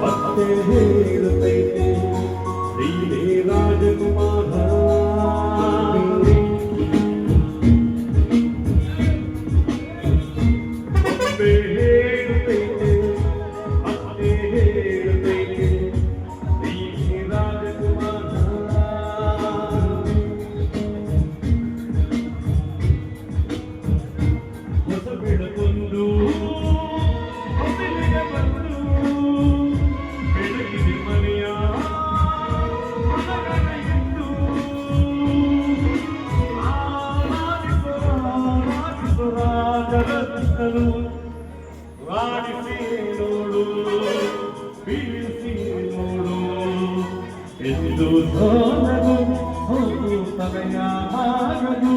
ಮತ್ತೆ ಹೇಳುತ್ತೈತೆ ನೀನೇ ರಾಜಕುಮಾರ ಮತ್ತೆ ಹೇಳುತ್ತೈತೆ ಮತ್ತೆ ಹೇಳುತ್ತೈತೆ ನೀನೇ ರಾಜಕುಮಾರ ಹೊಸ ಬೆಳಕೊಂದು ರಾಣಿಸಿ ನೋಡು ಬೀಳಿಸಿ ನೋಡು ಎಂದು ಸೋಲದು ಹೋಗು ತಲೆಯ ಆಗದು